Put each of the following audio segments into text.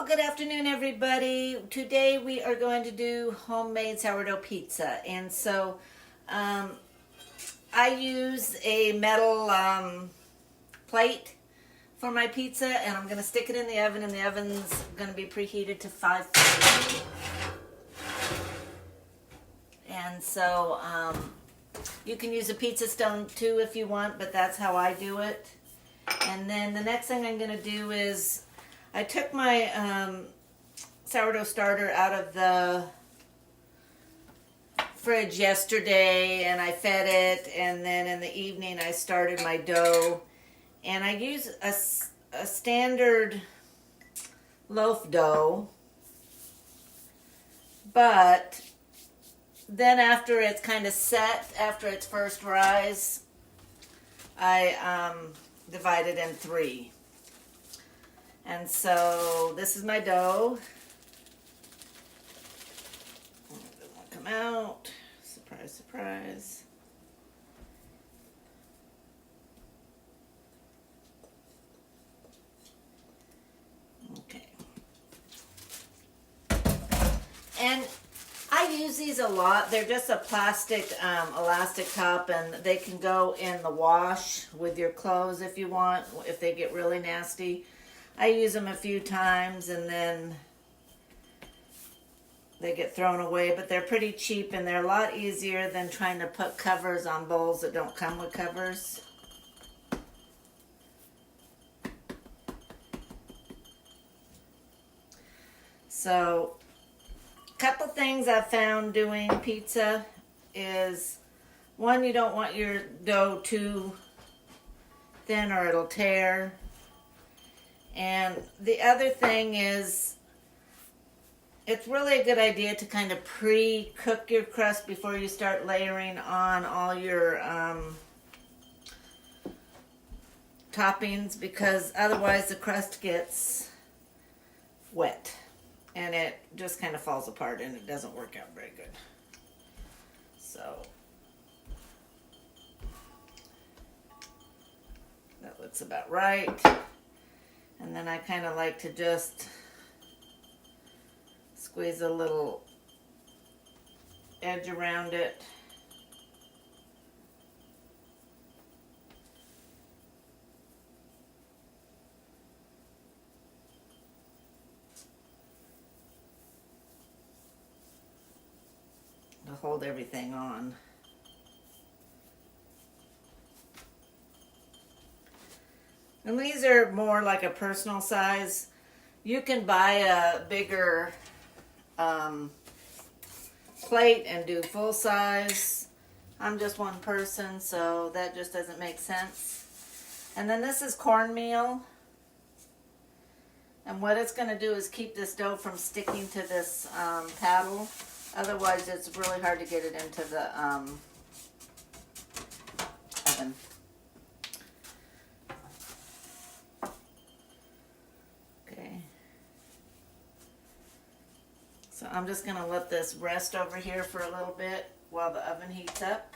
Well, good afternoon, everybody. Today we are going to do homemade sourdough pizza. And so I use a metal plate for my pizza, and I'm going to stick it in the oven, and the oven's going to be preheated to 550. And so you can use a pizza stone too if you want, but that's how I do it. And then the next thing I'm going to do is I took my sourdough starter out of the fridge yesterday, and I fed it, and then in the evening I started my dough. And I use a standard loaf dough, but then after it's kind of set, after its first rise, I divide it in three. And so this is my dough. It won't come out. Surprise, surprise. Okay. And I use these a lot. They're just a plastic elastic top, and they can go in the wash with your clothes if you want, if they get really nasty. I use them a few times and then they get thrown away, but they're pretty cheap and they're a lot easier than trying to put covers on bowls that don't come with covers. So, a couple things I've found doing pizza is, one, you don't want your dough too thin or it'll tear. And the other thing is, it's really a good idea to kind of pre-cook your crust before you start layering on all your toppings, because otherwise the crust gets wet and it just kind of falls apart and it doesn't work out very good. So that looks about right. And then I kind of like to just squeeze a little edge around it. To hold everything on. And these are more like a personal size. You can buy a bigger plate and do full size. I'm just one person, so that just doesn't make sense. And then this is cornmeal. And what it's going to do is keep this dough from sticking to this paddle. Otherwise, it's really hard to get it into the oven. So I'm just going to let this rest over here for a little bit while the oven heats up.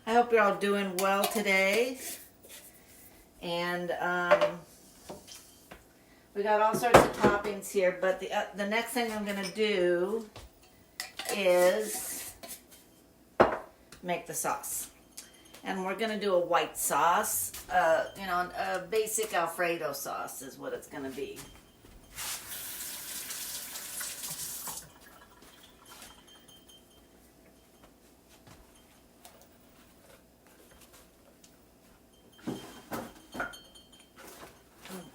I hope you're all doing well today. And we got all sorts of toppings here, but the next thing I'm going to do is make the sauce. And we're going to do a white sauce. A basic Alfredo sauce is what it's going to be.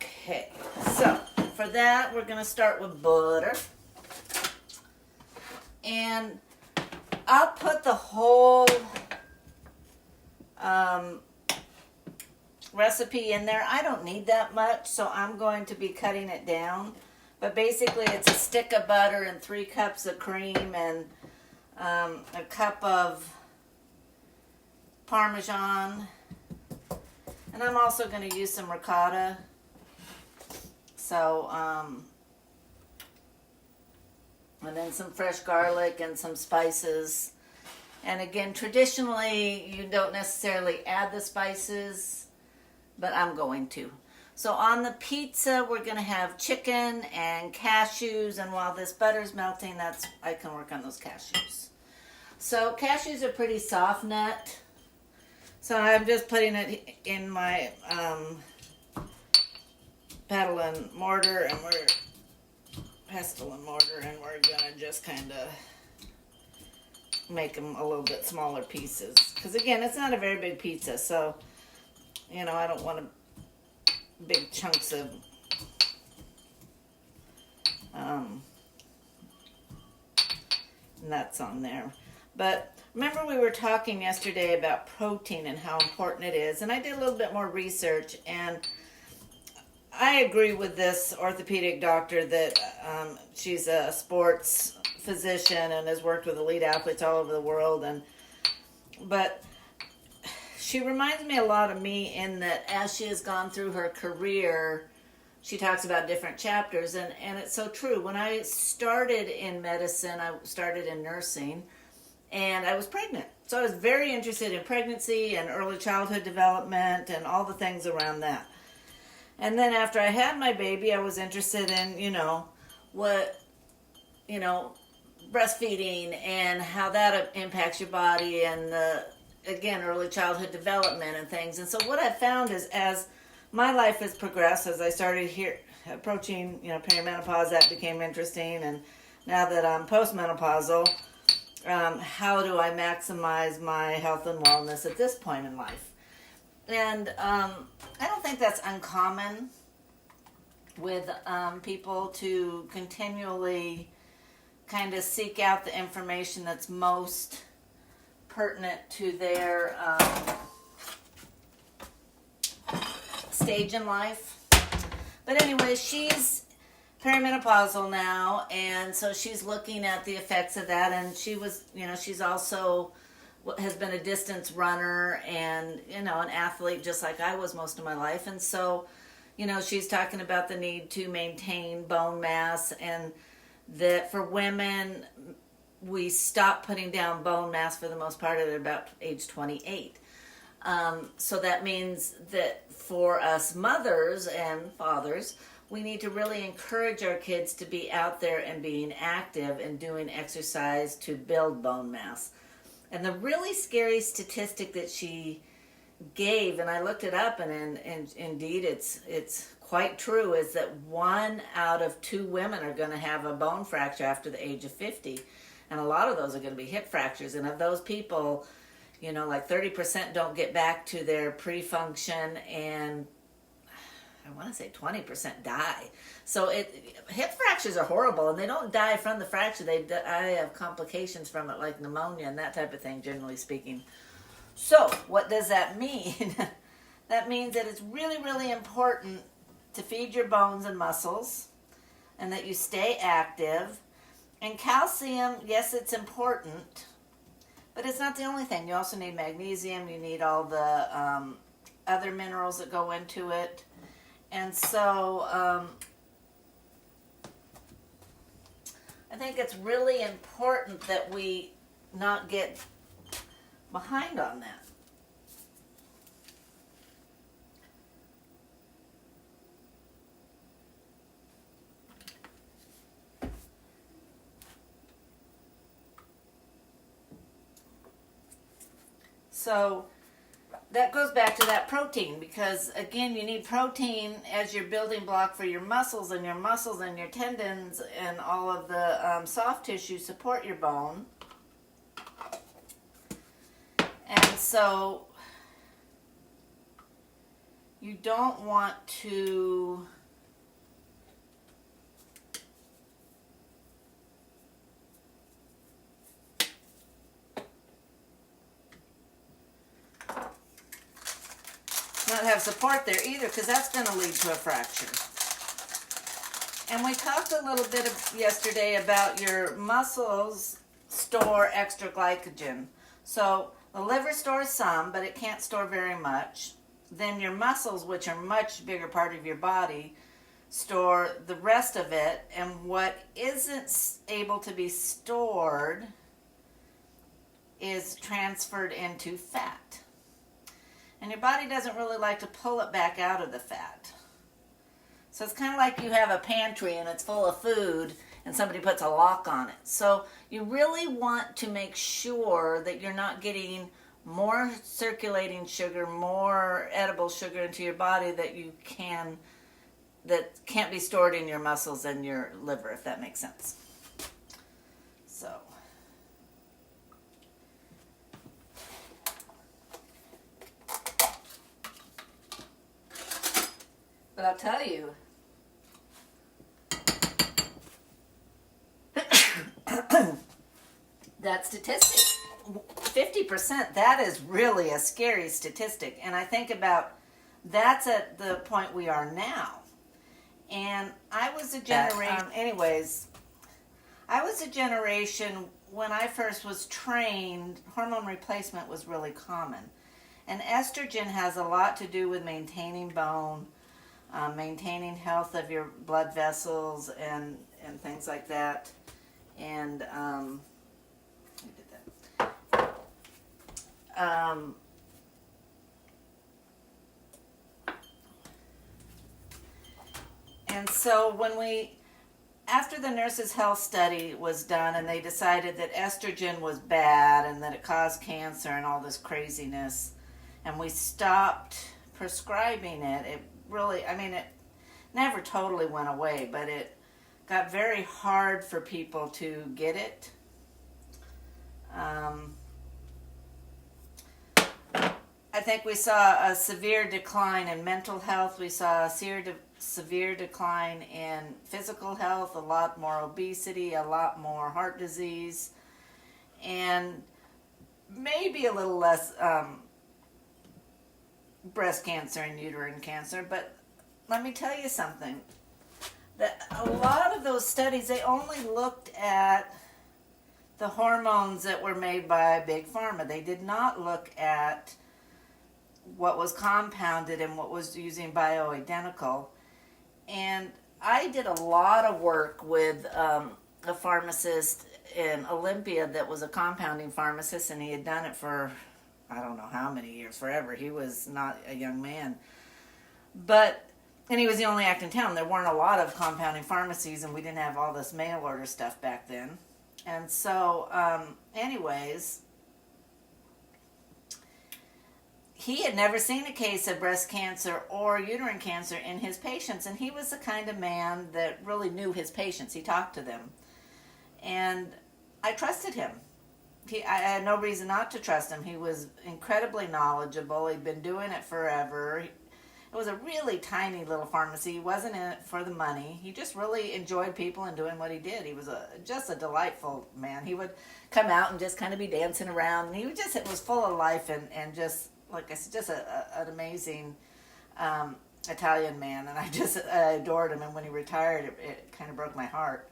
Okay, so for that, we're going to start with butter. And I'll put the whole recipe in there. I don't need that much, so I'm going to be cutting it down. But basically, it's a stick of butter and 3 cups of cream and a cup of Parmesan. And I'm also going to use some ricotta. So, and then some fresh garlic and some spices. And again, traditionally, you don't necessarily add the spices, but I'm going to. So on the pizza, we're going to have chicken and cashews, and while this butter's melting, I can work on those cashews. So cashews are pretty soft nut. So I'm just putting it in my pestle and mortar, and we're gonna just kind of make them a little bit smaller pieces. Because again, it's not a very big pizza, so I don't want big chunks of nuts on there. But remember, we were talking yesterday about protein and how important it is, and I did a little bit more research, and I agree with this orthopedic doctor that she's a sports physician and has worked with elite athletes all over the world, but she reminds me a lot of me in that as she has gone through her career, she talks about different chapters, and it's so true. When I started in medicine, I started in nursing, and I was pregnant. So I was very interested in pregnancy and early childhood development and all the things around that. And then after I had my baby, I was interested in, breastfeeding and how that impacts your body and again, early childhood development and things. And so what I found is as my life has progressed, as I started approaching, perimenopause, that became interesting. And now that I'm postmenopausal, how do I maximize my health and wellness at this point in life? And I don't think that's uncommon with people to continually kind of seek out the information that's most pertinent to their stage in life. But anyway, she's perimenopausal now, and so she's looking at the effects of that, and she's also has been a distance runner and an athlete just like I was most of my life. And so she's talking about the need to maintain bone mass, and that for women we stop putting down bone mass for the most part at about age 28. So that means that for us mothers and fathers, we need to really encourage our kids to be out there and being active and doing exercise to build bone mass. And the really scary statistic that she gave, and I looked it up, and indeed it's quite true, is that 1 out of 2 women are going to have a bone fracture after the age of 50. And a lot of those are going to be hip fractures. And of those people, like 30% don't get back to their pre-function, and I want to say 20% die. So hip fractures are horrible, and they don't die from the fracture. They die of complications from it, like pneumonia and that type of thing, generally speaking. So what does that mean? That means that it's really, really important to feed your bones and muscles, and that you stay active. And calcium, yes, it's important, but it's not the only thing. You also need magnesium. You need all the other minerals that go into it. And so I think it's really important that we not get behind on that. So that goes back to that protein, because again, you need protein as your building block for your muscles, and your tendons and all of the soft tissue support your bone. And so you don't want to not have support there either, because that's going to lead to a fracture. And we talked a little bit yesterday about your muscles store extra glycogen. So the liver stores some, but it can't store very much. Then your muscles, which are a much bigger part of your body, store the rest of it. And what isn't able to be stored is transferred into fat. And your body doesn't really like to pull it back out of the fat. So it's kind of like you have a pantry and it's full of food and somebody puts a lock on it. So you really want to make sure that you're not getting more circulating sugar, more edible sugar into your body that can't be stored in your muscles and your liver, if that makes sense. So but I'll tell you, that statistic, 50%, that is really a scary statistic. And I think about, that's at the point we are now. And I was a generation, I was a generation when I first was trained, hormone replacement was really common. And estrogen has a lot to do with maintaining bone, maintaining health of your blood vessels and things like that. And and so after the nurses' health study was done and they decided that estrogen was bad and that it caused cancer and all this craziness, and we stopped prescribing it, it really, it never totally went away, but it got very hard for people to get it. I think we saw a severe decline in mental health. We saw a severe decline in physical health, a lot more obesity, a lot more heart disease, and maybe a little less breast cancer and uterine cancer. But let me tell you something. That a lot of those studies, they only looked at the hormones that were made by Big Pharma. They did not look at what was compounded and what was using bioidentical. And I did a lot of work with a pharmacist in Olympia that was a compounding pharmacist, and he had done it for I don't know how many years, forever. He was not a young man. And he was the only act in town. There weren't a lot of compounding pharmacies, and we didn't have all this mail order stuff back then. And so, anyways, he had never seen a case of breast cancer or uterine cancer in his patients, and he was the kind of man that really knew his patients. He talked to them. And I trusted him. I had no reason not to trust him. He was incredibly knowledgeable. He'd been doing it forever. It was a really tiny little pharmacy. He wasn't in it for the money. He just really enjoyed people and doing what he did. He was just a delightful man. He would come out and just kind of be dancing around. And it was full of life and just, like I said, just an amazing Italian man. And I adored him. And when he retired, it kind of broke my heart,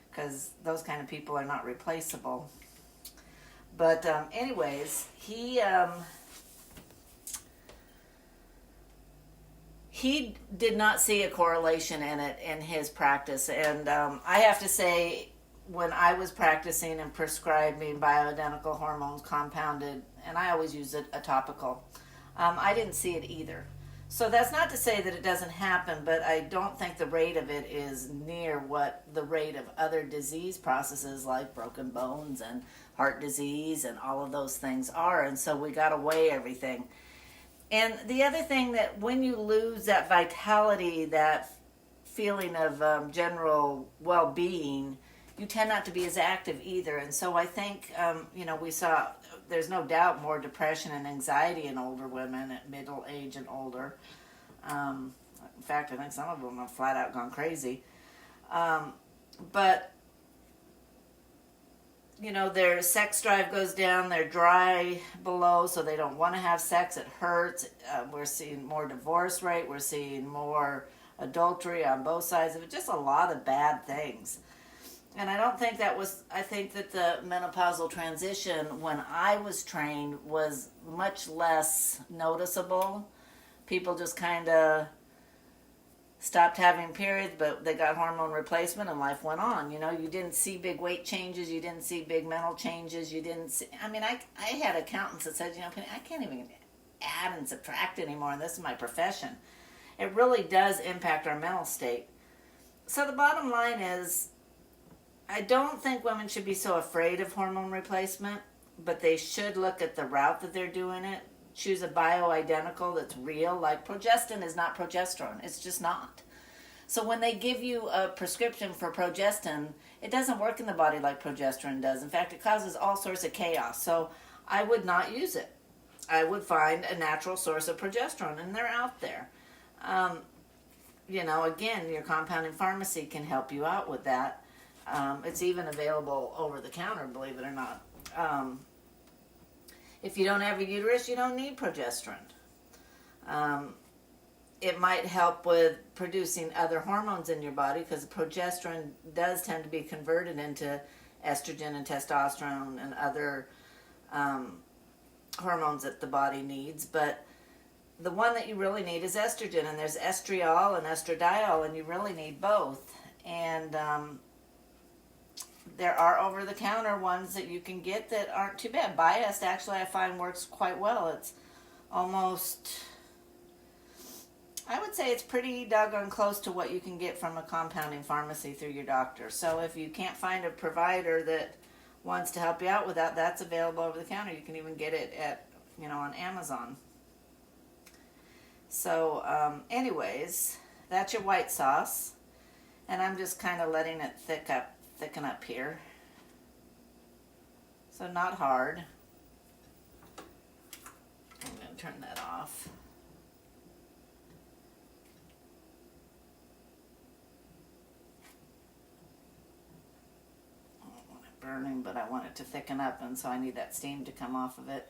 because those kind of people are not replaceable. But anyways, he did not see a correlation in it in his practice. And I have to say, when I was practicing and prescribing bioidentical hormones compounded, and I always use a topical, I didn't see it either. So that's not to say that it doesn't happen, but I don't think the rate of it is near what the rate of other disease processes like broken bones and heart disease and all of those things are. And so we got to weigh everything. And the other thing, that when you lose that vitality, that feeling of general well-being, you tend not to be as active either. And so I think, we saw, there's no doubt, more depression and anxiety in older women at middle age and older. In fact, I think some of them have flat out gone crazy. But their sex drive goes down, they're dry below, so they don't want to have sex, it hurts. We're seeing more divorce rate, we're seeing more adultery on both sides of it, just a lot of bad things. And I think that the menopausal transition when I was trained was much less noticeable. People just kind of stopped having periods, but they got hormone replacement and life went on. You didn't see big weight changes, you didn't see big mental changes, you didn't see, I had accountants that said, I can't even add and subtract anymore, and this is my profession. it really does impact our mental state. So the bottom line is, I don't think women should be so afraid of hormone replacement, but they should look at the route that they're doing it. Choose a bioidentical that's real. Like progestin is not progesterone. It's just not. So when they give you a prescription for progestin, it doesn't work in the body like progesterone does. In fact, it causes all sorts of chaos. So I would not use it. I would find a natural source of progesterone, and they're out there. Again, your compounding pharmacy can help you out with that. It's even available over the counter, believe it or not. If you don't have a uterus, you don't need progesterone. It might help with producing other hormones in your body, because progesterone does tend to be converted into estrogen and testosterone and other hormones that the body needs. But the one that you really need is estrogen, and there's estriol and estradiol, and you really need both. And there are over-the-counter ones that you can get that aren't too bad. Biased, actually, I find works quite well. It's almost, I would say it's pretty doggone close to what you can get from a compounding pharmacy through your doctor. So if you can't find a provider that wants to help you out with that, that's available over the counter. You can even get it at, on Amazon. So anyways, that's your white sauce. And I'm just kind of letting it thicken up here. So not hard. I'm going to turn that off. I don't want it burning, but I want it to thicken up, and so I need that steam to come off of it.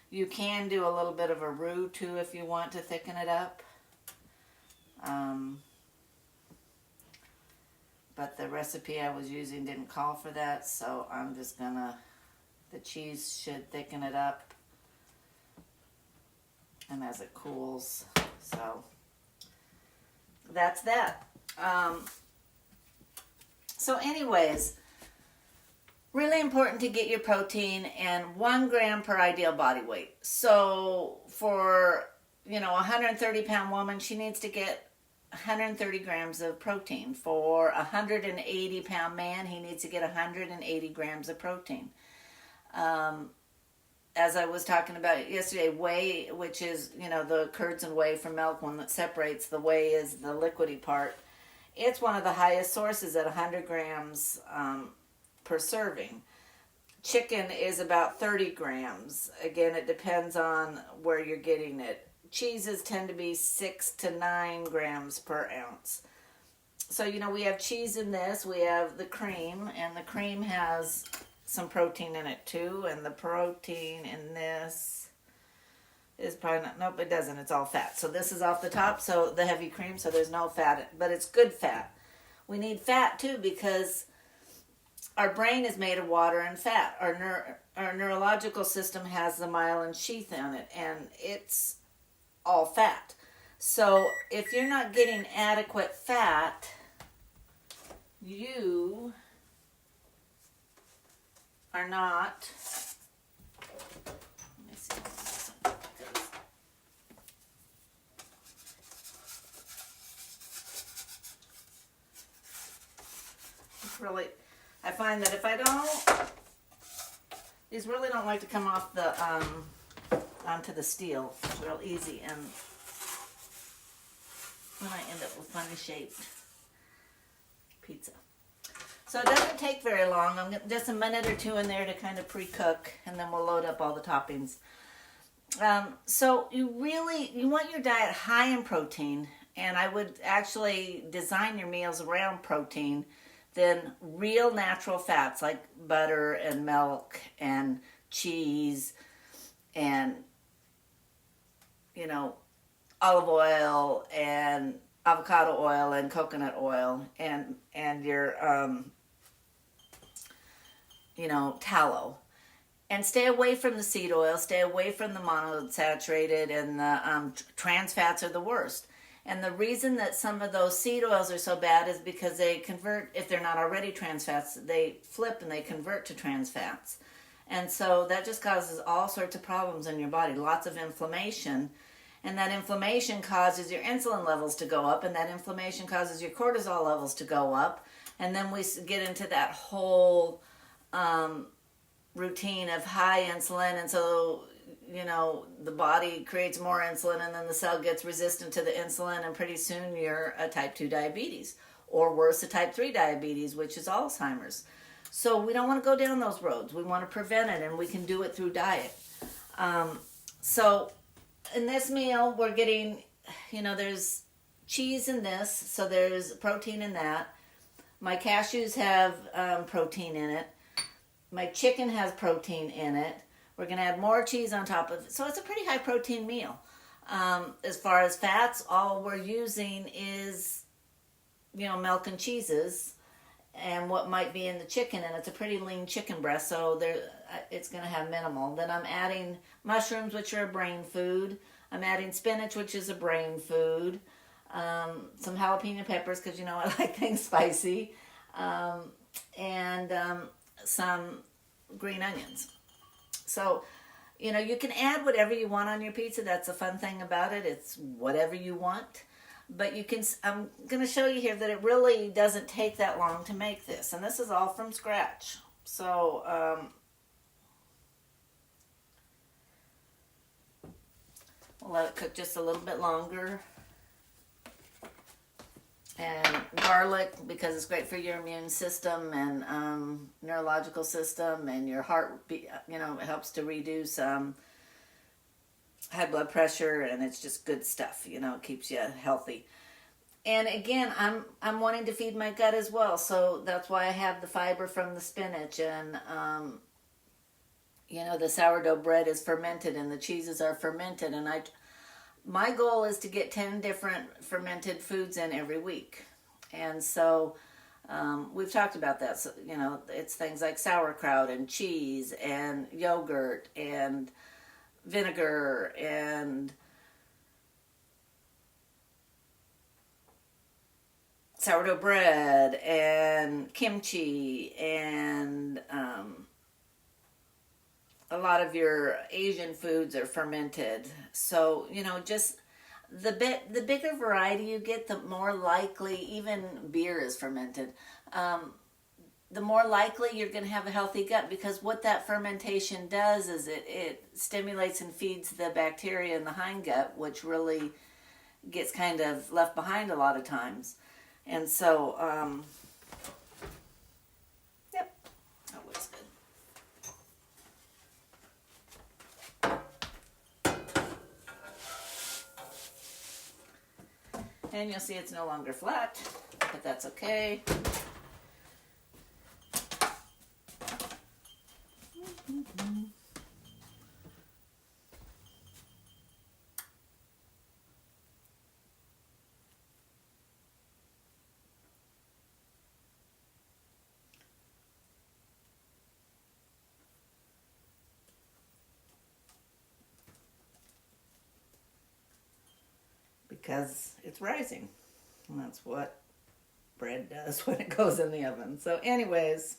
You can do a little bit of a roux too if you want to thicken it up. But the recipe I was using didn't call for that, so I'm just gonna, the cheese should thicken it up, and as it cools, so that's that. So anyways, really important to get your protein, and 1 gram per ideal body weight. So for, a 130-pound woman, she needs to get 130 grams of protein. For a 180-pound man, he needs to get 180 grams of protein. As I was talking about yesterday, whey, which is, the curds and whey from milk, one that separates. The whey is the liquidy part. It's one of the highest sources at 100 grams per serving. Chicken is about 30 grams. Again, it depends on where you're getting it. Cheeses tend to be 6 to 9 grams per ounce. So, we have cheese in this. We have the cream, and the cream has some protein in it too. And the protein in this is probably not, nope, it doesn't. It's all fat. So this is off the top, so the heavy cream, so there's no fat, but it's good fat. We need fat too, because our brain is made of water and fat. Our neurological system has the myelin sheath in it, and it's all fat. So if you're not getting adequate fat, you are not, let me see, it's really, I find that if I don't, these really don't like to come off the onto the steel. It's real easy, and then I end up with funny shaped pizza. So it doesn't take very long. I'm just a minute or two in there to kind of pre-cook, and then we'll load up all the toppings. So you want your diet high in protein, and I would actually design your meals around protein, then real natural fats like butter and milk and cheese and olive oil and avocado oil and coconut oil and your tallow. And stay away from the seed oil, stay away from the monounsaturated, and the trans fats are the worst. And the reason that some of those seed oils are so bad is because they convert, if they're not already trans fats, they flip and they convert to trans fats. And so that just causes all sorts of problems in your body, lots of inflammation. And that inflammation causes your insulin levels to go up, and that inflammation causes your cortisol levels to go up. And then we get into that whole routine of high insulin, and so the body creates more insulin, and then the cell gets resistant to the insulin, and pretty soon you're a type 2 diabetes, or worse, a type 3 diabetes, which is Alzheimer's. So we don't want to go down those roads. We want to prevent it, and we can do it through diet. So in this meal, we're getting, there's cheese in this, so there's protein in that. My cashews have protein in it. My chicken has protein in it. We're going to add more cheese on top of it. So it's a pretty high protein meal. As far as fats, all we're using is, milk and cheeses and what might be in the chicken. And it's a pretty lean chicken breast, so it's going to have minimal. Then I'm adding mushrooms, which are a brain food. I'm adding spinach, which is a brain food. Some jalapeno peppers, because I like things spicy. And some green onions. So, you can add whatever you want on your pizza. That's the fun thing about it. It's whatever you want. But I'm going to show you here that it really doesn't take that long to make this. And this is all from scratch. So, we'll let it cook just a little bit longer. And garlic, because it's great for your immune system and neurological system, and your heart, it helps to reduce high blood pressure, and it's just good stuff. It keeps you healthy. And again, I'm wanting to feed my gut as well, so that's why I have the fiber from the spinach, and the sourdough bread is fermented, and the cheeses are fermented, and my goal is to get 10 different fermented foods in every week. And so we've talked about that. So, it's things like sauerkraut and cheese and yogurt and vinegar and sourdough bread and kimchi and a lot of your Asian foods are fermented. So, just the bigger variety you get, the more likely, even beer is fermented, the more likely you're going to have a healthy gut, because what that fermentation does is it stimulates and feeds the bacteria in the hindgut, which really gets kind of left behind a lot of times. And so, yep, that looks good. And you'll see it's no longer flat, but that's okay. Because it's rising, and that's what bread does when it goes in the oven. So anyways,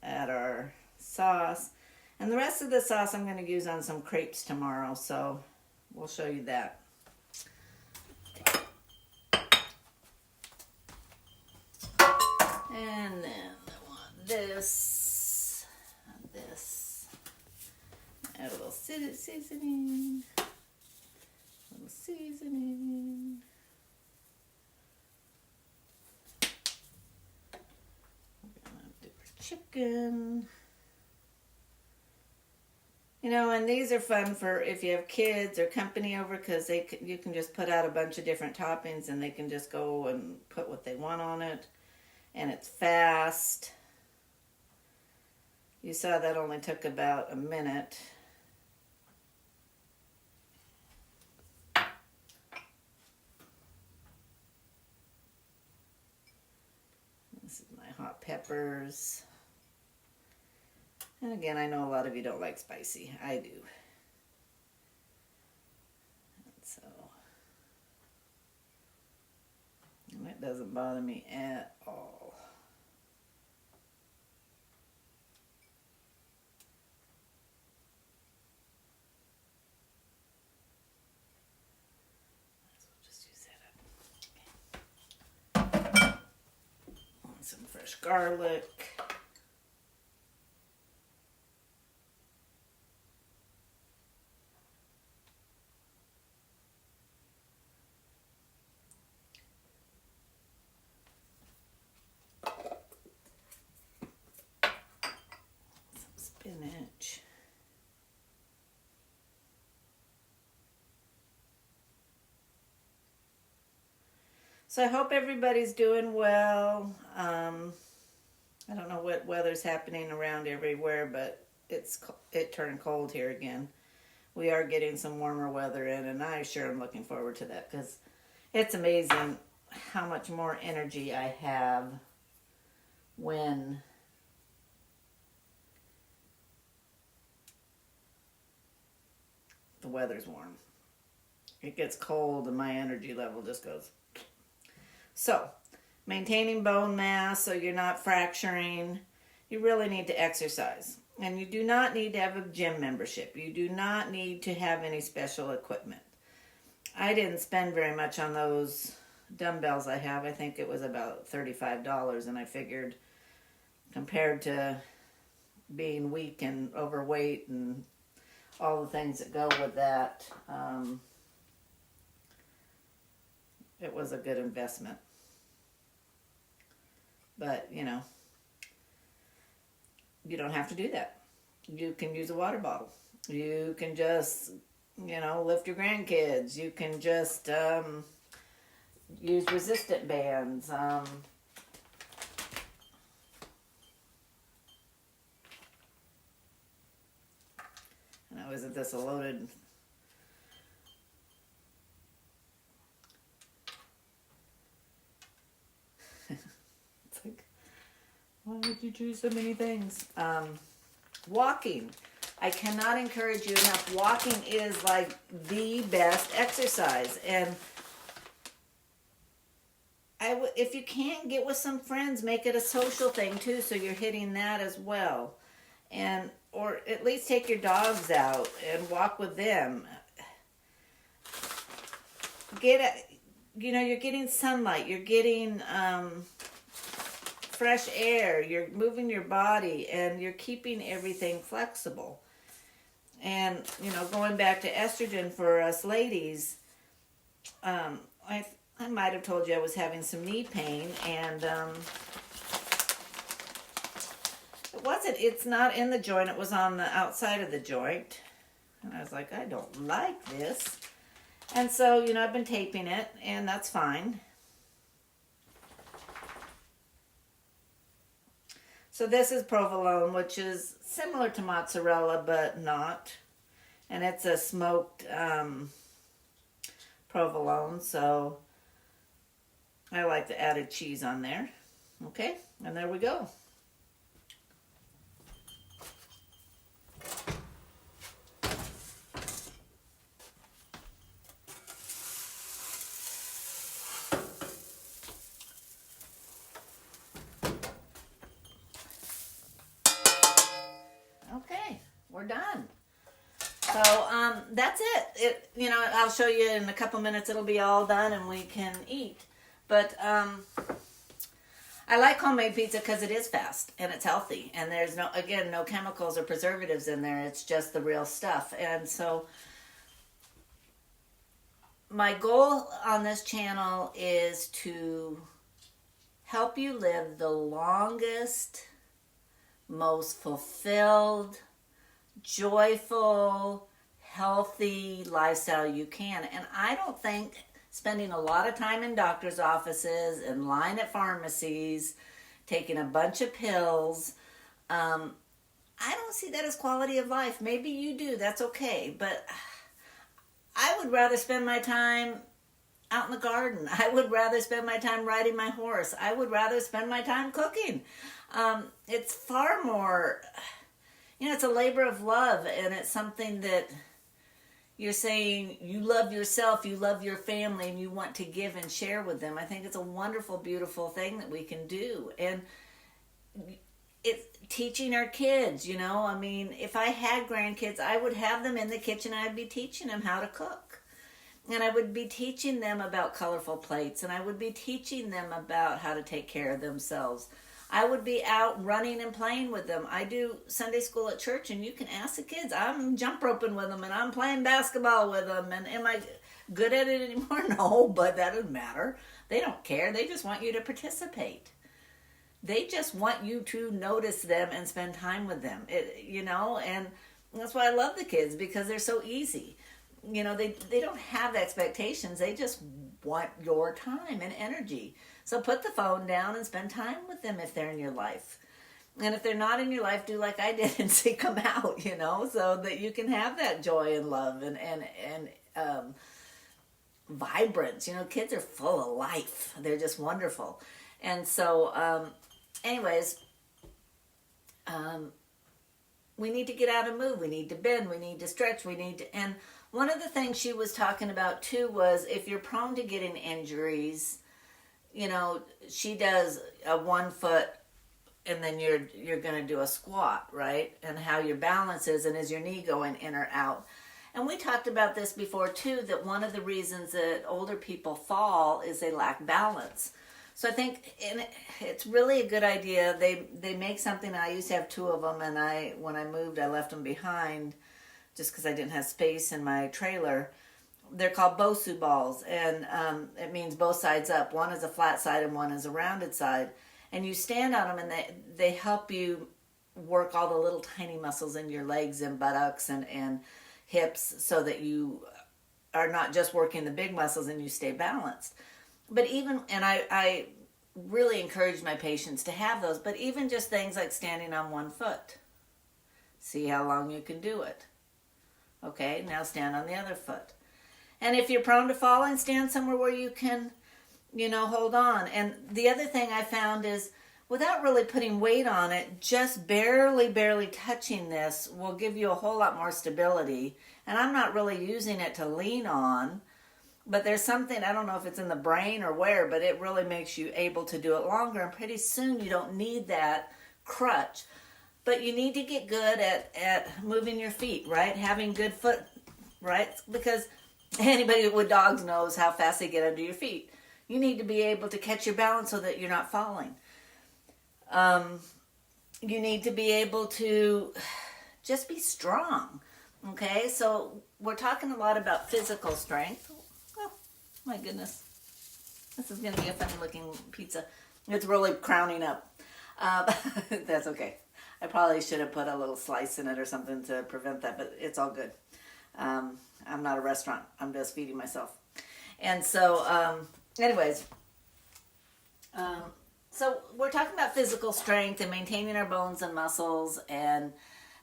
add our sauce, and the rest of the sauce I'm going to use on some crepes tomorrow, so we'll show you that. And then I want this, add a little seasoning. Seasoning. We're gonna do our chicken. And these are fun for if you have kids or company over, because you can just put out a bunch of different toppings, and they can just go and put what they want on it, and it's fast. You saw that only took about a minute. Hot peppers. And again, I know a lot of you don't like spicy. I do. And it doesn't bother me at all. fresh garlic. Some spinach. So I hope everybody's doing well. I don't know what weather's happening around everywhere, but it turned cold here again. We are getting some warmer weather in, and I sure am looking forward to that because it's amazing how much more energy I have when the weather's warm. It gets cold and my energy level just goes. So, maintaining bone mass so you're not fracturing, you really need to exercise. And you do not need to have a gym membership. You do not need to have any special equipment. I didn't spend very much on those dumbbells I have. I think it was about $35, and I figured compared to being weak and overweight and all the things that go with that, it was a good investment. But, you know, you don't have to do that. You can use a water bottle. You can just, you know, lift your grandkids. You can just use resistant bands. Now, isn't this a loaded... It's like, why would you choose so many things? Walking. I cannot encourage you enough. Walking is like the best exercise. And if you can't get with some friends, make it a social thing too, so you're hitting that as well. Or at least take your dogs out and walk with them. You're getting sunlight. You're getting fresh air. You're moving your body, and you're keeping everything flexible. And, you know, going back to estrogen for us ladies, I might have told you I was having some knee pain, and it's not in the joint, it was on the outside of the joint. And I was like, I don't like this. And so, you know, I've been taping it, and that's fine. So this is provolone, which is similar to mozzarella, but not. And it's a smoked provolone, so I like the added cheese on there. Okay, and there we go. We're done. So that's it. I'll show you in a couple minutes. It'll be all done and we can eat. But I like homemade pizza because it is fast and it's healthy, and there's no chemicals or preservatives in there. It's just the real stuff. And so my goal on this channel is to help you live the longest, most fulfilled, joyful, healthy lifestyle you can. And I don't think spending a lot of time in doctor's offices, in line at pharmacies, taking a bunch of pills, I don't see that as quality of life. Maybe you do, that's okay. But I would rather spend my time out in the garden. I would rather spend my time riding my horse. I would rather spend my time cooking. It's far more... it's a labor of love, and it's something that you're saying you love yourself, you love your family, and you want to give and share with them. I think it's a wonderful, beautiful thing that we can do. And it's teaching our kids, if I had grandkids, I would have them in the kitchen. I'd be teaching them how to cook. And I would be teaching them about colorful plates, and I would be teaching them about how to take care of themselves. I would be out running and playing with them. I do Sunday school at church, and you can ask the kids. I'm jump roping with them, and I'm playing basketball with them. And am I good at it anymore? No, but that doesn't matter. They don't care. They just want you to participate. They just want you to notice them and spend time with them. And that's why I love the kids, because they're so easy. They don't have expectations. They just want your time and energy. So put the phone down and spend time with them if they're in your life. And if they're not in your life, do like I did and seek them out, so that you can have that joy and love and vibrance. Kids are full of life. They're just wonderful. And so, anyways, we need to get out and move. We need to bend. We need to stretch. And one of the things she was talking about too was if you're prone to getting injuries, she does a 1 foot and then you're going to do a squat, right? And how your balance is, and is your knee going in or out? And we talked about this before too, that one of the reasons that older people fall is they lack balance. So I think it's really a good idea. They make something. I used to have 2 of them, and when I moved, I left them behind just because I didn't have space in my trailer. They're called Bosu balls, and it means both sides up. One is a flat side and one is a rounded side. And you stand on them, and they help you work all the little tiny muscles in your legs and buttocks and hips, so that you are not just working the big muscles and you stay balanced. But I really encourage my patients to have those, but even just things like standing on 1 foot. See how long you can do it. Okay, now stand on the other foot. And if you're prone to falling, stand somewhere where you can, hold on. And the other thing I found is, without really putting weight on it, just barely touching this will give you a whole lot more stability. And I'm not really using it to lean on, but there's something, I don't know if it's in the brain or where, but it really makes you able to do it longer. And pretty soon you don't need that crutch. But you need to get good at moving your feet, right? Having good foot, right? Because anybody with dogs knows how fast they get under your feet. You need to be able to catch your balance so that you're not falling. You need to be able to just be strong, okay? So we're talking a lot about physical strength. Oh, my goodness. This is going to be a funny-looking pizza. It's really crowning up. That's okay. I probably should have put a little slice in it or something to prevent that, but it's all good. I'm not a restaurant. I'm just feeding myself. And so, anyways, so we're talking about physical strength and maintaining our bones and muscles. And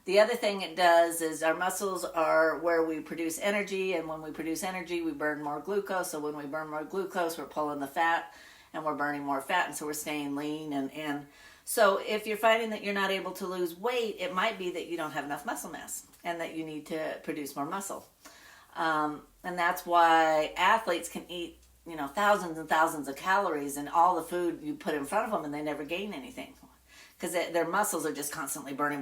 the other thing it does is our muscles are where we produce energy. And when we produce energy, we burn more glucose. So when we burn more glucose, we're pulling the fat and we're burning more fat. And so we're staying lean. And so if you're finding that you're not able to lose weight, it might be that you don't have enough muscle mass and that you need to produce more muscle. And that's why athletes can eat, thousands and thousands of calories and all the food you put in front of them, and they never gain anything because their muscles are just constantly burning,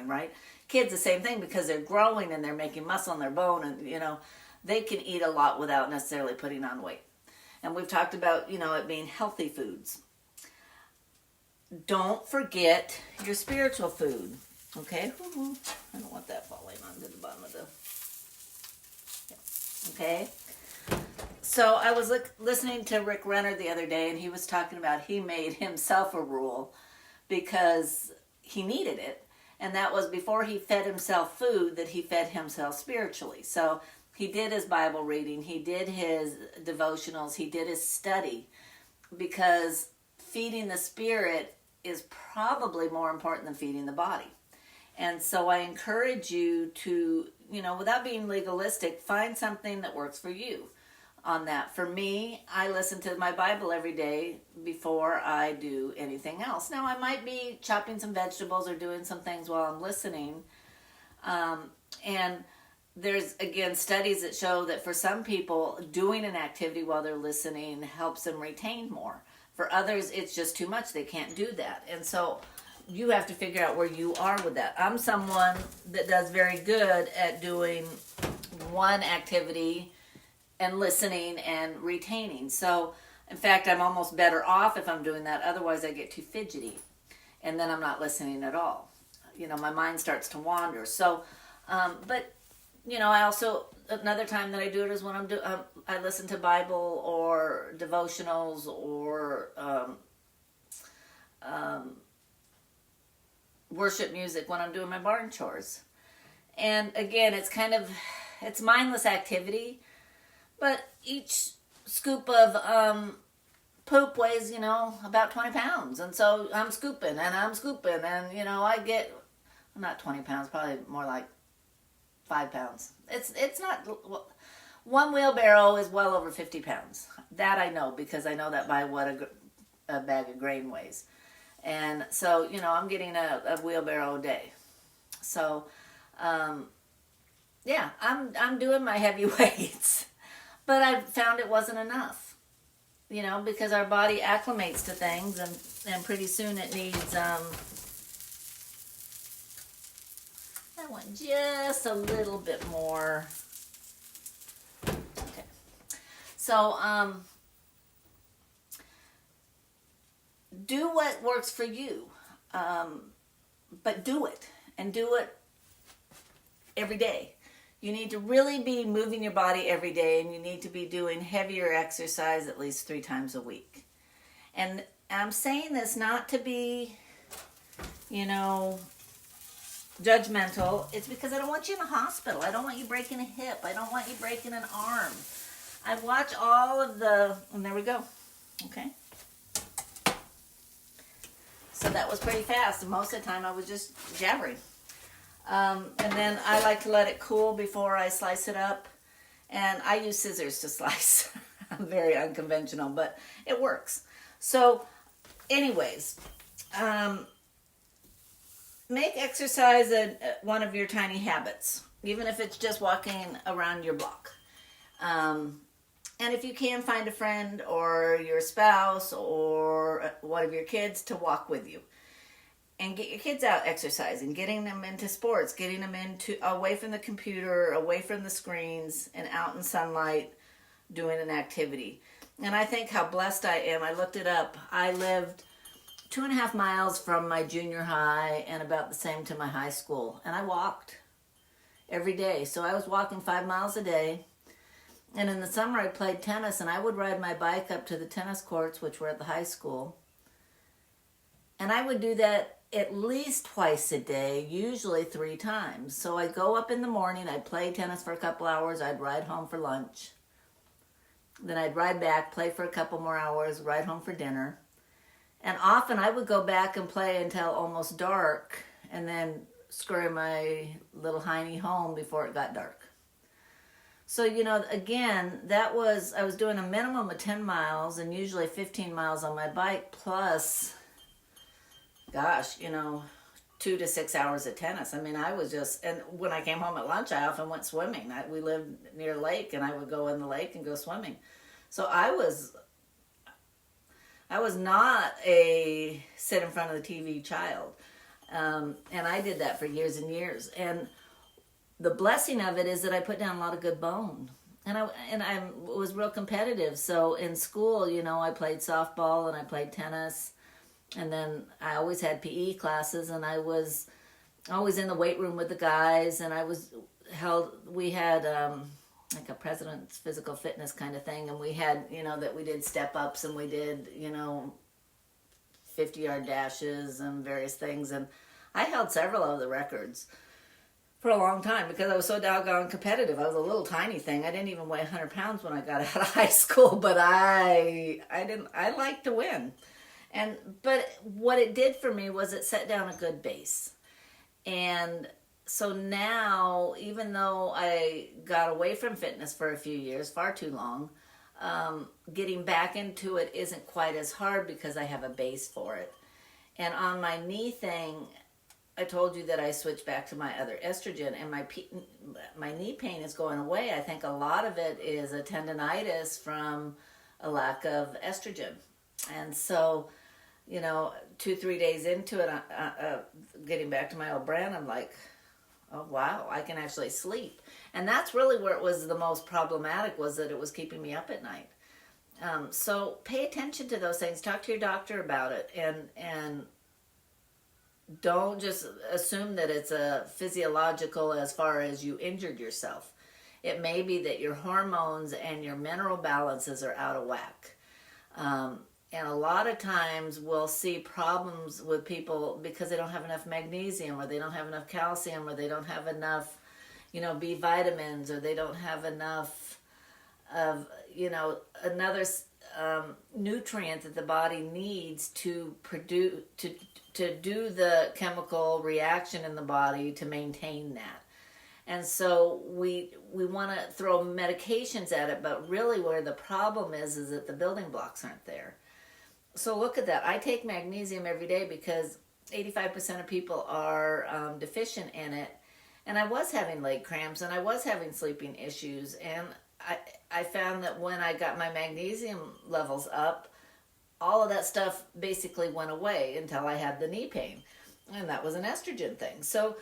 right? Kids, the same thing, because they're growing and they're making muscle in their bone, and, they can eat a lot without necessarily putting on weight. And we've talked about, it being healthy foods. Don't forget your spiritual food, okay? I don't want that falling onto the bottom of the... Okay? So I was listening to Rick Renner the other day, and he was talking about he made himself a rule because he needed it. And that was before he fed himself food, that he fed himself spiritually. So he did his Bible reading, he did his devotionals, he did his study, because feeding the spirit is probably more important than feeding the body. And so I encourage you to, without being legalistic, find something that works for you on that. For me, I listen to my Bible every day before I do anything else. Now, I might be chopping some vegetables or doing some things while I'm listening. And there's, again, studies that show that for some people, doing an activity while they're listening helps them retain more. For others, it's just too much. They can't do that. And so you have to figure out where you are with that. I'm someone that does very good at doing one activity and listening and retaining. So, in fact, I'm almost better off if I'm doing that. Otherwise, I get too fidgety. and then I'm not listening at all. You know, my mind starts to wander. So, but you know, I also, another time that I do it is when I listen to Bible or devotionals or worship music when I'm doing my barn chores. And again, it's mindless activity, but each scoop of poop weighs, you know, about 20 pounds. And so I'm scooping and, you know, I get, not 20 pounds, probably more like 5 pounds. It's not, one wheelbarrow is well over 50 pounds. That I know, because I know that by what a bag of grain weighs. And so, you know, I'm getting a wheelbarrow a day. So, yeah, I'm doing my heavy weights. But I found it wasn't enough. You know, because our body acclimates to things, and pretty soon it needs, I want just a little bit more. Okay. So, do what works for you. But do it. And do it every day. You need to really be moving your body every day, and you need to be doing heavier exercise at least 3 times a week. And I'm saying this not to be, you know, judgmental. It's because I don't want you in a hospital. I don't want you breaking a hip. I don't want you breaking an arm. I watch all of the, and there we go. Okay. So that was pretty fast, and most of the time I was just jabbering. And then I like to let it cool before I slice it up. And I use scissors to slice. I'm very unconventional, but it works. So, anyways, make exercise one of your tiny habits, even if it's just walking around your block. And if you can, find a friend or your spouse or one of your kids to walk with you. And get your kids out exercising, getting them into sports, getting them away from the computer, away from the screens, and out in sunlight doing an activity. And I think how blessed I am. I looked it up. I lived 2.5 miles from my junior high and about the same to my high school. And I walked every day. So I was walking 5 miles a day. And in the summer I played tennis, and I would ride my bike up to the tennis courts, which were at the high school. And I would do that at least twice a day, usually 3 times. So I'd go up in the morning, I'd play tennis for a couple hours, I'd ride home for lunch. Then I'd ride back, play for a couple more hours, ride home for dinner. And often I would go back and play until almost dark, and then scurry my little hiney home before it got dark. So, you know, again, I was doing a minimum of 10 miles and usually 15 miles on my bike, plus, gosh, you know, 2 to 6 hours of tennis. I mean, I was just, and when I came home at lunch, I often went swimming. We lived near a lake, and I would go in the lake and go swimming. So I was not a sit in front of the TV child. And I did that for years and years. And the blessing of it is that I put down a lot of good bone. And I was real competitive. So in school, you know, I played softball and I played tennis. And then I always had PE classes, and I was always in the weight room with the guys, and we had like a president's physical fitness kind of thing, and we had, you know, that we did step ups, and we did, you know, 50-yard dashes and various things, and I held several of the records for a long time because I was so doggone competitive. I was a little tiny thing. I didn't even weigh 100 pounds when I got out of high school, but I liked to win. But what it did for me was it set down a good base. And so now, even though I got away from fitness for a few years, far too long, getting back into it isn't quite as hard because I have a base for it. And on my knee thing, I told you that I switched back to my other estrogen, and my knee pain is going away. I think a lot of it is a tendonitis from a lack of estrogen. And so, you know, 2-3 days into it, getting back to my old brand, I'm like, oh, wow, I can actually sleep. And that's really where it was the most problematic, was that it was keeping me up at night. So pay attention to those things. Talk to your doctor about it. And don't just assume that it's a physiological as far as you injured yourself. It may be that your hormones and your mineral balances are out of whack. And a lot of times we'll see problems with people because they don't have enough magnesium, or they don't have enough calcium, or they don't have enough, B vitamins, or they don't have enough of, another nutrient that the body needs to produce, to do the chemical reaction in the body to maintain that. And so we want to throw medications at it, but really where the problem is that the building blocks aren't there. So look at that. I take magnesium every day because 85% of people are deficient in it. And I was having leg cramps, and I was having sleeping issues. And I found that when I got my magnesium levels up, all of that stuff basically went away until I had the knee pain. And that was an estrogen thing. So,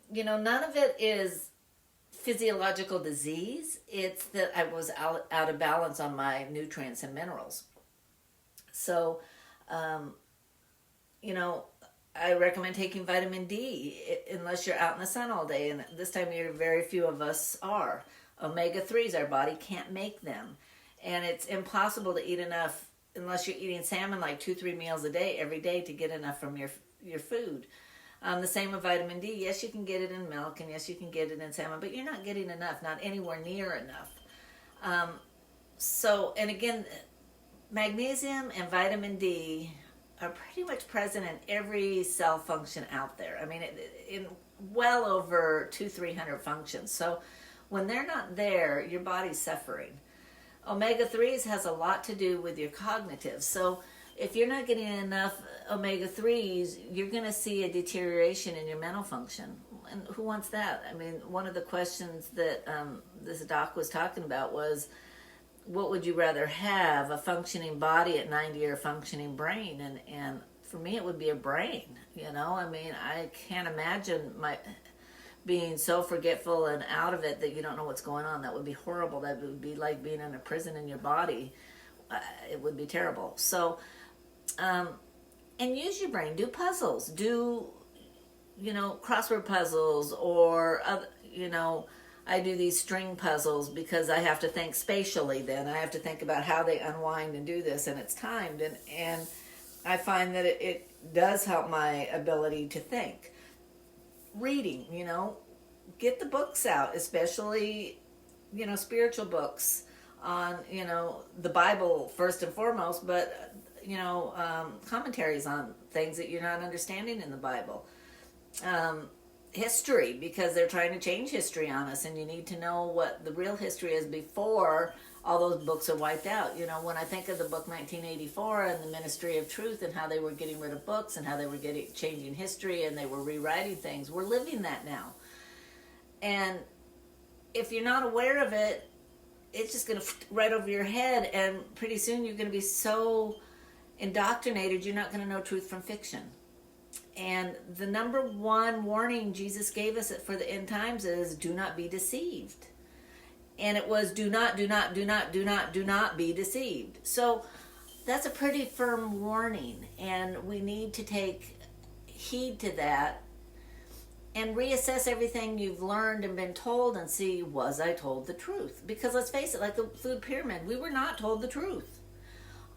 none of it is physiological disease. It's that I was out of balance on my nutrients and minerals. So, I recommend taking vitamin D unless you're out in the sun all day. And this time of year, very few of us are. Omega-3s, our body can't make them. And it's impossible to eat enough unless you're eating salmon like 2-3 meals a day, every day, to get enough from your food. The same with vitamin D. Yes, you can get it in milk, and yes, you can get it in salmon, but you're not getting enough, not anywhere near enough. And again, magnesium and vitamin D are pretty much present in every cell function out there. I mean, in well over 200-300 functions. So when they're not there, your body's suffering. Omega-3s has a lot to do with your cognitive. So if you're not getting enough omega-3s, you're going to see a deterioration in your mental function. And who wants that? I mean, one of the questions that this doc was talking about was, what would you rather have, a functioning body at 90 or a functioning brain? And for me, it would be a brain. I mean, I can't imagine being so forgetful and out of it that you don't know what's going on. That would be horrible. That would be like being in a prison in your body. It would be terrible. So, and use your brain. Do puzzles. Do, crossword puzzles, or, I do these string puzzles because I have to think spatially then. I have to think about how they unwind and do this, and it's timed. And I find that it does help my ability to think. Reading, get the books out, especially, spiritual books on, the Bible first and foremost, but, commentaries on things that you're not understanding in the Bible. History, because they're trying to change history on us, and you need to know what the real history is before all those books are wiped out. When I think of the book 1984 and the Ministry of Truth and how they were getting rid of books and how they were changing history and they were rewriting things, we're living that now. And if you're not aware of it, it's just going to right over your head, and pretty soon you're going to be so indoctrinated you're not going to know truth from fiction. And the number one warning Jesus gave us for the end times is, do not be deceived. And it was, do not be deceived. So that's a pretty firm warning, and we need to take heed to that and reassess everything you've learned and been told and see, was I told the truth? Because let's face it, like the food pyramid, we were not told the truth.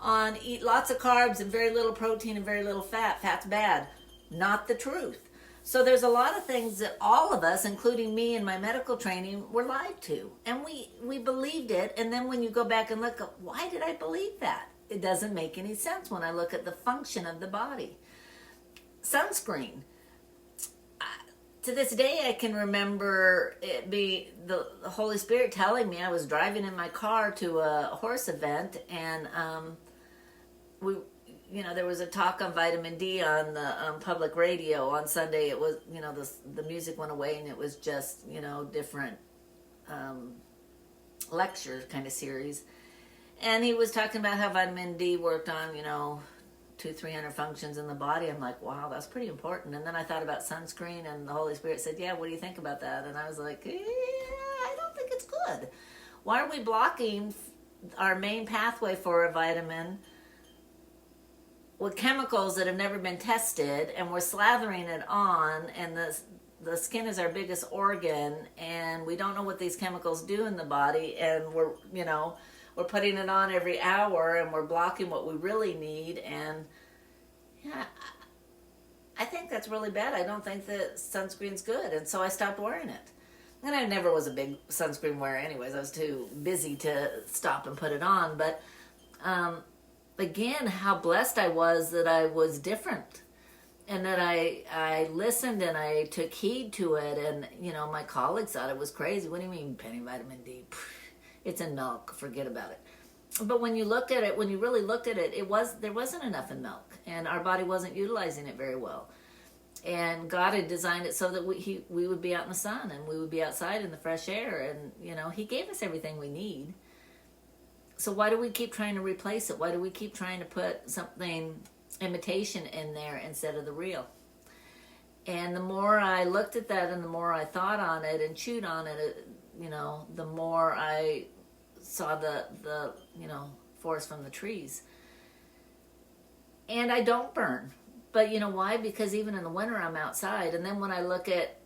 On eat lots of carbs and very little protein and very little fat. Fat's bad. Not the truth. So there's a lot of things that all of us, including me in my medical training, were lied to. And we believed it. And then when you go back and look at, why did I believe that? It doesn't make any sense when I look at the function of the body. Sunscreen. To this day, I can remember it be the Holy Spirit telling me. I was driving in my car to a horse event, and there was a talk on vitamin D on the public radio on Sunday. It was, the music went away, and it was just, different lecture kind of series. And he was talking about how vitamin D worked on, 200-300 functions in the body. I'm like, wow, that's pretty important. And then I thought about sunscreen, and the Holy Spirit said, yeah, what do you think about that? And I was like, I don't think it's good. Why are we blocking our main pathway for a vitamin with chemicals that have never been tested, and we're slathering it on, and the skin is our biggest organ, and we don't know what these chemicals do in the body, and we're putting it on every hour, and we're blocking what we really need. And yeah, I think that's really bad. I don't think that sunscreen's good, and so I stopped wearing it. And I never was a big sunscreen wearer anyways. I was too busy to stop and put it on. But again, how blessed I was that I was different, and that I listened and I took heed to it. And my colleagues thought it was crazy. What do you mean penny vitamin D? It's in milk. Forget about it. But when you look at it, when you really looked at it, there wasn't enough in milk, and our body wasn't utilizing it very well. And God had designed it so that we would be out in the sun, and we would be outside in the fresh air, and He gave us everything we need. So why do we keep trying to replace it? Why do we keep trying to put something imitation in there instead of the real? And the more I looked at that, and the more I thought on it and chewed on it, the more I saw the forest from the trees. And I don't burn. But you know why? Because even in the winter I'm outside, and then when I look at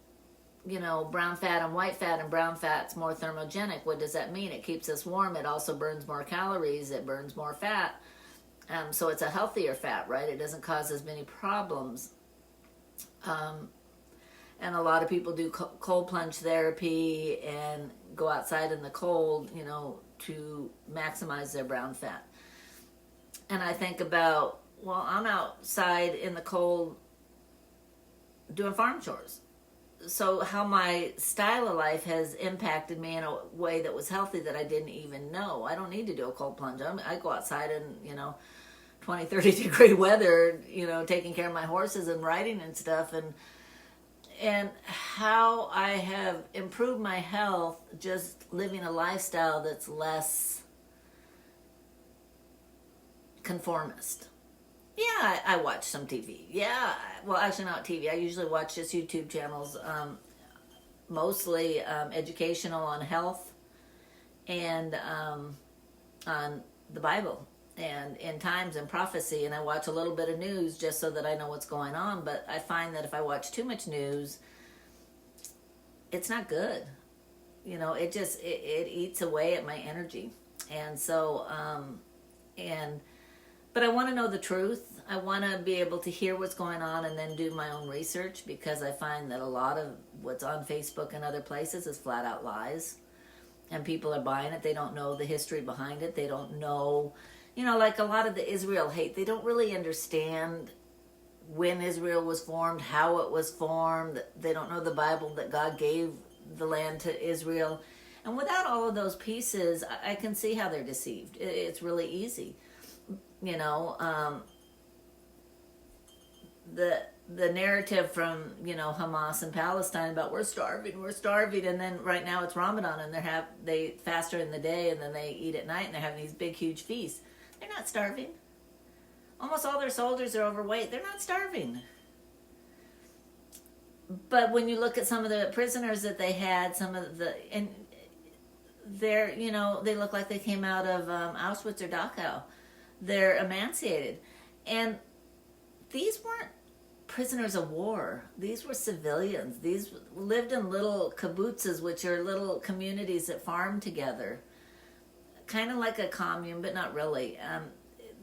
brown fat and white fat, and brown fat's more thermogenic, what does that mean? It keeps us warm. It also burns more calories. It burns more fat. So it's a healthier fat, right? It doesn't cause as many problems. And a lot of people do cold plunge therapy and go outside in the cold, to maximize their brown fat. And I think about, well, I'm outside in the cold doing farm chores. So how my style of life has impacted me in a way that was healthy that I didn't even know. I don't need to do a cold plunge. I go outside in, 20, 30 degree weather, taking care of my horses and riding and stuff. And how I have improved my health just living a lifestyle that's less conformist. Yeah, I watch some TV. Yeah, well, actually not TV. I usually watch just YouTube channels, mostly educational on health and on the Bible and end times and prophecy. And I watch a little bit of news just so that I know what's going on. But I find that if I watch too much news, it's not good. It eats away at my energy. And so, but I want to know the truth. I want to be able to hear what's going on and then do my own research, because I find that a lot of what's on Facebook and other places is flat out lies. And people are buying it. They don't know the history behind it. They don't know, like a lot of the Israel hate. They don't really understand when Israel was formed, how it was formed. They don't know the Bible, that God gave the land to Israel. And without all of those pieces, I can see how they're deceived. It's really easy. The narrative from Hamas and Palestine about we're starving, and then right now it's Ramadan, and they fast during the day and then they eat at night, and they're having these big huge feasts. They're not starving. Almost all their soldiers are overweight. They're not starving. But when you look at some of the prisoners that they had, and they're they look like they came out of Auschwitz or Dachau. They're emancipated. And these weren't prisoners of war. These were civilians. These lived in little kibbutzes, which are little communities that farm together. Kind of like a commune, but not really.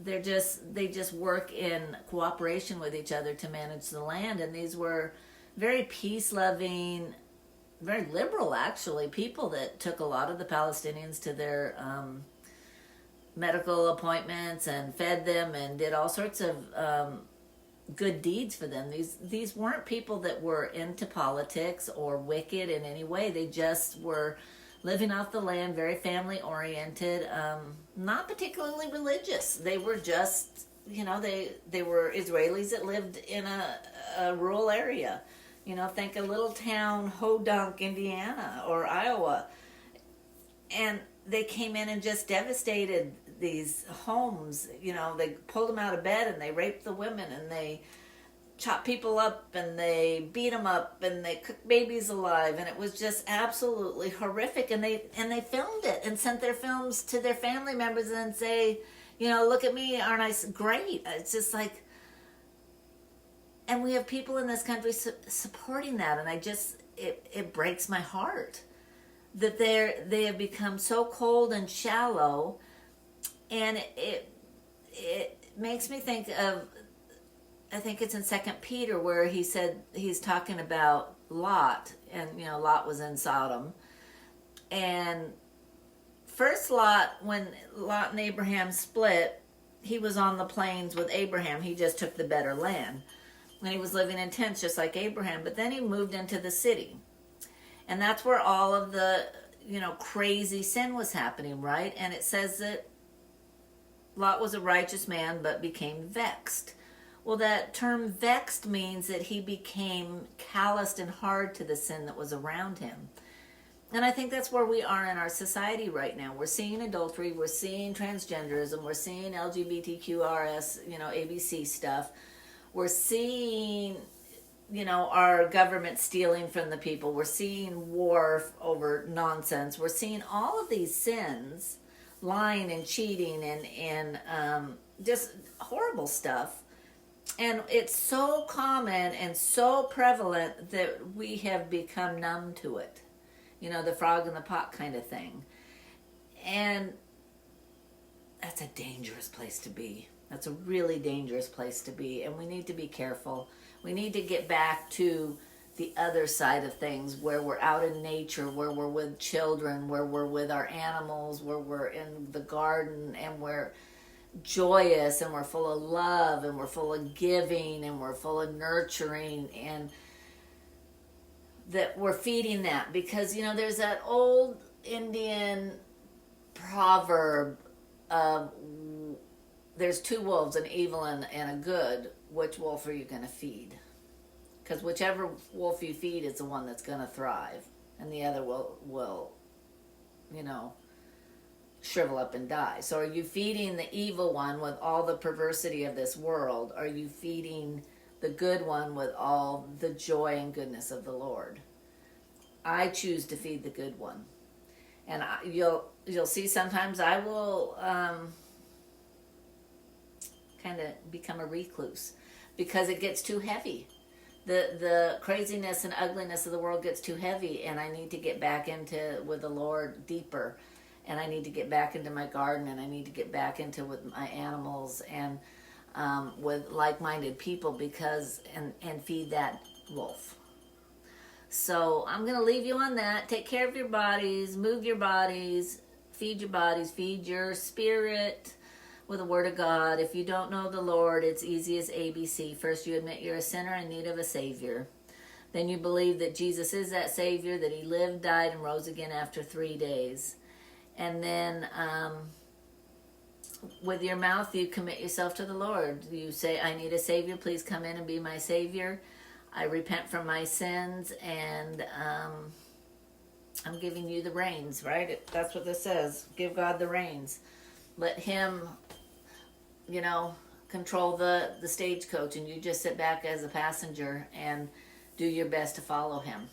They just work in cooperation with each other to manage the land. And these were very peace-loving, very liberal, actually, people that took a lot of the Palestinians to their medical appointments and fed them and did all sorts of good deeds for them. These weren't people that were into politics or wicked in any way. They just were living off the land, very family oriented, not particularly religious. They were just, they were Israelis that lived in a rural area. Think a little town, Hodunk, Indiana, or Iowa. And they came in and just devastated these homes. They pulled them out of bed and they raped the women and they chopped people up and they beat them up and they cooked babies alive, and it was just absolutely horrific. And they filmed it and sent their films to their family members and say, look at me, aren't I great? It's just like, and we have people in this country supporting that, and it breaks my heart that they have become so cold and shallow, and it makes me think of, I think it's in Second Peter where he said, he's talking about Lot, and Lot was in Sodom, and first Lot, when Lot and Abraham split, he was on the plains with Abraham. He just took the better land, and he was living in tents just like Abraham. But then he moved into the city, and that's where all of the crazy sin was happening, right? And it says that Lot was a righteous man but became vexed. Well, that term vexed means that he became calloused and hard to the sin that was around him. And I think that's where we are in our society right now. We're seeing adultery, we're seeing transgenderism, we're seeing LGBTQRS, ABC stuff. We're seeing, our government stealing from the people. We're seeing war over nonsense. We're seeing all of these sins, lying and cheating and just horrible stuff. And it's so common and so prevalent that we have become numb to it. The frog in the pot kind of thing. And that's a dangerous place to be. That's a really dangerous place to be. And we need to be careful. We need to get back to the other side of things, where we're out in nature, where we're with children, where we're with our animals, where we're in the garden, and we're joyous, and we're full of love, and we're full of giving, and we're full of nurturing, and that we're feeding that. Because there's that old Indian proverb of, there's two wolves, an evil and a good. Which wolf are you going to feed? Because whichever wolf you feed is the one that's going to thrive, and the other will shrivel up and die. So are you feeding the evil one with all the perversity of this world? Are you feeding the good one with all the joy and goodness of the Lord? I choose to feed the good one. And you'll see sometimes I will kind of become a recluse because it gets too heavy. The craziness and ugliness of the world gets too heavy, and I need to get back with the Lord deeper. And I need to get back into my garden, and I need to get back into with my animals and with like-minded people, and feed that wolf. So I'm going to leave you on that. Take care of your bodies, move your bodies, feed your spirit with the Word of God. If you don't know the Lord, it's easy as ABC. First, you admit you're a sinner in need of a Savior. Then you believe that Jesus is that Savior, that He lived, died, and rose again after 3 days. And then with your mouth, you commit yourself to the Lord. You say, I need a Savior. Please come in and be my Savior. I repent from my sins, and I'm giving you the reins, right? That's what this says. Give God the reins. Let Him, control the stagecoach, and you just sit back as a passenger and do your best to follow Him.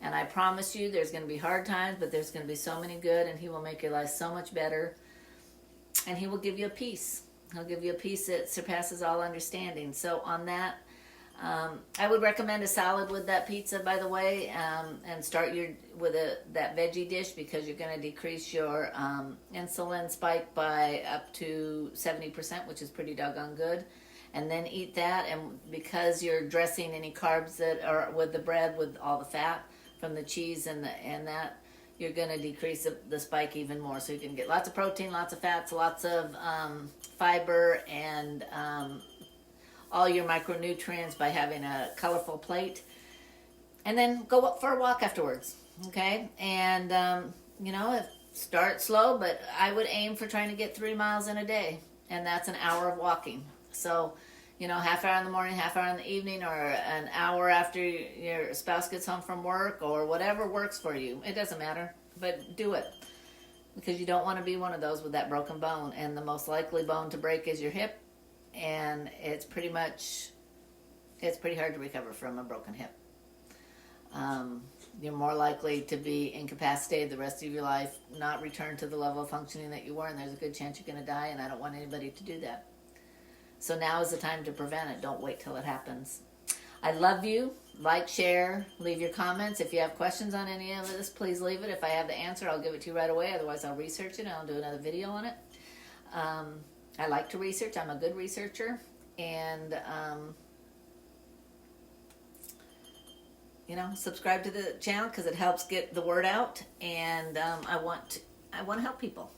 And I promise you, there's going to be hard times, but there's going to be so many good, and He will make your life so much better. And He will give you a peace. He'll give you a peace that surpasses all understanding. So on that, I would recommend a salad with that pizza, by the way, and start with that veggie dish, because you're going to decrease your insulin spike by up to 70%, which is pretty doggone good. And then eat that, and because you're dressing any carbs that are with the bread with all the fat from the cheese and that, you're going to decrease the spike even more. So you can get lots of protein, lots of fats, lots of fiber, and all your micronutrients by having a colorful plate. And then go up for a walk afterwards, okay? And, start slow, but I would aim for trying to get 3 miles in a day, and that's an hour of walking. So, half hour in the morning, half hour in the evening, or an hour after your spouse gets home from work, or whatever works for you. It doesn't matter, but do it. Because you don't want to be one of those with that broken bone. And the most likely bone to break is your hip. And it's pretty hard to recover from a broken hip. you're more likely to be incapacitated the rest of your life, not return to the level of functioning that you were, and there's a good chance you're going to die, and I don't want anybody to do that. So now is the time to prevent it. Don't wait till it happens. I love you. Like, share, leave your comments. If you have questions on any of this, please leave it. If I have the answer, I'll give it to you right away. Otherwise, I'll research it and I'll do another video on it. I like to research. I'm a good researcher. And, subscribe to the channel because it helps get the word out. And I want to help people.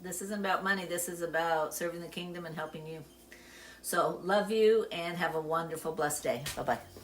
This isn't about money. This is about serving the kingdom and helping you. So love you and have a wonderful, blessed day. Bye-bye.